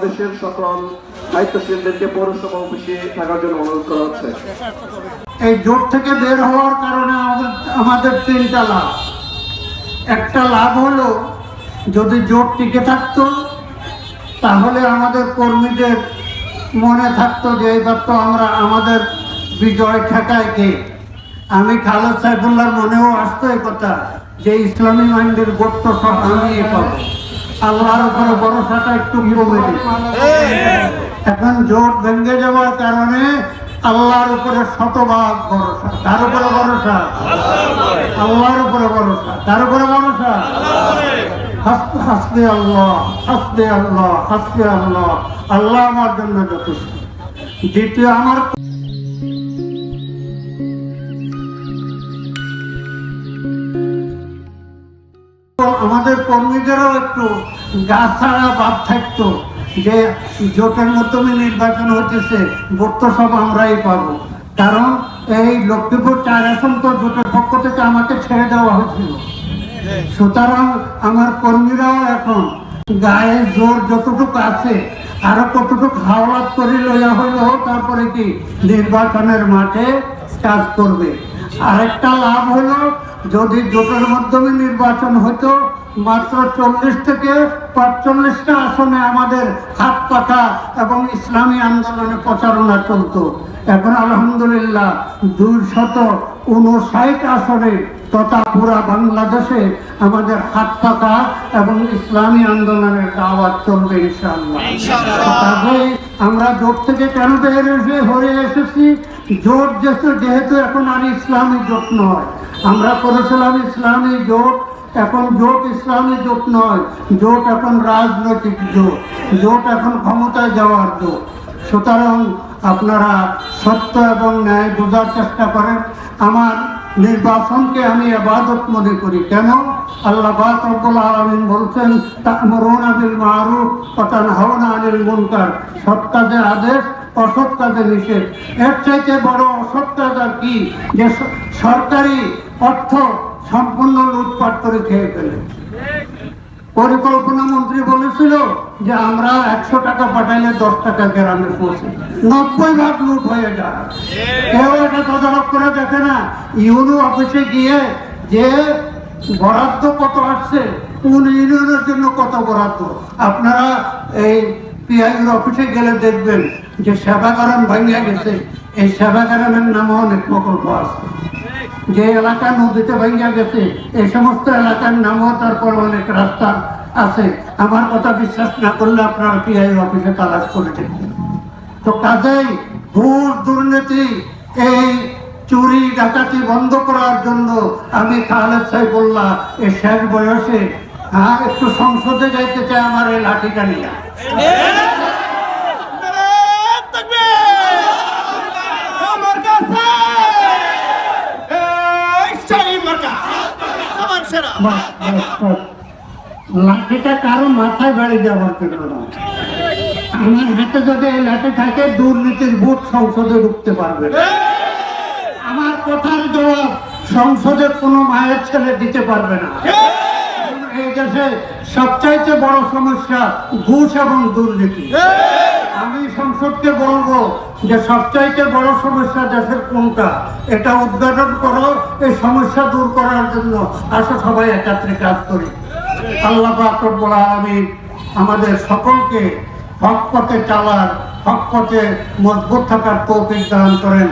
বাংলাদেশের সকল দায়িত্বশীলদেরকে পৌরসভা অফিসে থাকার জন্য অনুরোধ করা হচ্ছে। এই জোট থেকে বের হওয়ার কারণে আমাদের তিনটা লাভ। একটা লাভ হলো, যদি জোট টিকে থাকতো তাহলে আমাদের কর্মীদের মনে থাকতো যে এইবার তো আমরা আমাদের বিজয় ঠেকায় কে। আমি খালেদ সাইফুল্লাহর মনেও আসতো এই কথা যে ইসলামী মাইন্ডের গোট তো সব আমি পাবো। আল্লাহর উপরে ভরসাটা একটু কমে দিচ্ছে। এখন জোট ভেঙে যাওয়ার কারণে আল্লাহর উপরে শতভাগ ভরসা। তার উপরে ভরসা, আল্লাহর উপরে ভরসা। তার উপরে ভরসা, হাসবি আল্লাহ, হাসবি আল্লাহ, হাসবি আল্লাহ। আল্লাহ আমার জন্য যথেষ্ট। দ্বিতীয়, আমাদের কর্মীদেরও একটু গা ছাড়া ভাব থাকতো যে জোটের মাধ্যমে নির্বাচন হতেছে, ভোট তো সব আমরাই পাবো। কারণ এই লক্ষ্মীপুর 4 আসন তো জোটের পক্ষ থেকে আমাকে ছেড়ে দেওয়া হয়েছিল। সুতরাং আমার কর্মীরাও এখন গায়ে জোর যতটুকু আছে আরো কতটুকু হাওলাত করে লইয়া হইলো তারপরে কি নির্বাচনের মাঠে কাজ করবে। আরেকটা লাভ হলো, যদি জোটের মাধ্যমে নির্বাচন হতো মাত্র 40 থেকে 45টা আসনে আমাদের হাত পাখা এবং ইসলামী আন্দোলনে প্রচারণা চলতো। এখন আলহামদুলিল্লাহ 259 আসনে তথা পুরা বাংলাদেশে আমাদের হাত পাখা এবং ইসলামী আন্দোলনের দাওয়াত চলবে ইনশাআল্লাহ। তাহলে আমরা জোট থেকে কেন হয়ে এসেছি? জোট যেহেতু এখন আর ইসলামী জোট নয়, আমরা করেছিলাম ইসলামী জোট, এখন জোট ইসলামী জোট নয়, জোট এখন রাজনৈতিক জোট, জোট এখন ক্ষমতায় যাওয়ার জোট। সুতরাং আপনারা সত্য এবং ন্যায় বোঝার চেষ্টা করেন। আমার নির্বাচনকে আমি ইবাদত মনে করি। কেন? আল্লাহ পাক রব্বুল আলামিন বলছেন, তা'মুরুনা বিল মা'রুফ ওয়া তানহাউনা আনিল মুনকার। সৎ কাজে আদেশ, অসৎ কাজে নিষেধ। এর চাইতে বড় অসৎ কাজ আর কি যে সরকারি অর্থ সম্পূর্ণ লুটপাট করে খেয়ে ফেলে। পরিকল্পনা মন্ত্রী বলেছিল যে আমরা 100 টাকা পাঠাইলে 10 টাকা গ্রামে পৌঁছে, 90 ভাগ লুট হয়ে যায়। কেউ এটা তদারক করে দেখে না। ইউনো অফিসে গিয়ে যে বরাদ্দ কত আসছে, কোন ইউনিয়নের জন্য কত বরাদ্দ, আপনারা এই পিআইউর অফিসে গেলে দেখবেন যে সেবাকারণ ভাঙিয়া গেছে। এই সেবাকারণের নামে অনেক প্রকল্প আছে। যে এলাকা নদীতে ভাঙিয়া গেছে এই সমস্ত এলাকার নামও তারপর অনেক রাস্তা আছে। আমার কথা বিশ্বাস না করলে আপনারা পিআই অফিসে তালাশ করে দেখবেন। তো কাজেই ঘুষ দুর্নীতি, এই চুরি ডাকাতি বন্ধ করার জন্য আমি খালেদ সাইফুল্লাহ এই শেষ বয়সে একটু সংসদে যাইতে চাই আমার এই লাঠিটা নিয়ে। লাঠিটা কারো মাথায় বাড়ি যাওয়ার জন্য না। আমার হাতে যদি এই লাঠি থাকে, দুর্নীতির ভোট সংসদে ঢুকতে পারবে। আমার কথার জবাব সংসদের কোনো মায়ের ছেলে দিতে পারবে না। এই দেশে সবচাইতে বড় সমস্যা ঘুষ এবং দুর্নীতি। আমি সংসদকে বলবো যে সবচাইতে বড় সমস্যা দেশের কোনটা, এটা উদ্ঘাটন করো। এই সমস্যা দূর করার জন্য আসো সবাই একত্রে কাজ করি। আল্লাহ পাক রব্বুল আলামিন আমাদের সকলকে হক পথে চালার, হক পথে মজবুত থাকার তৌফিক দান করেন।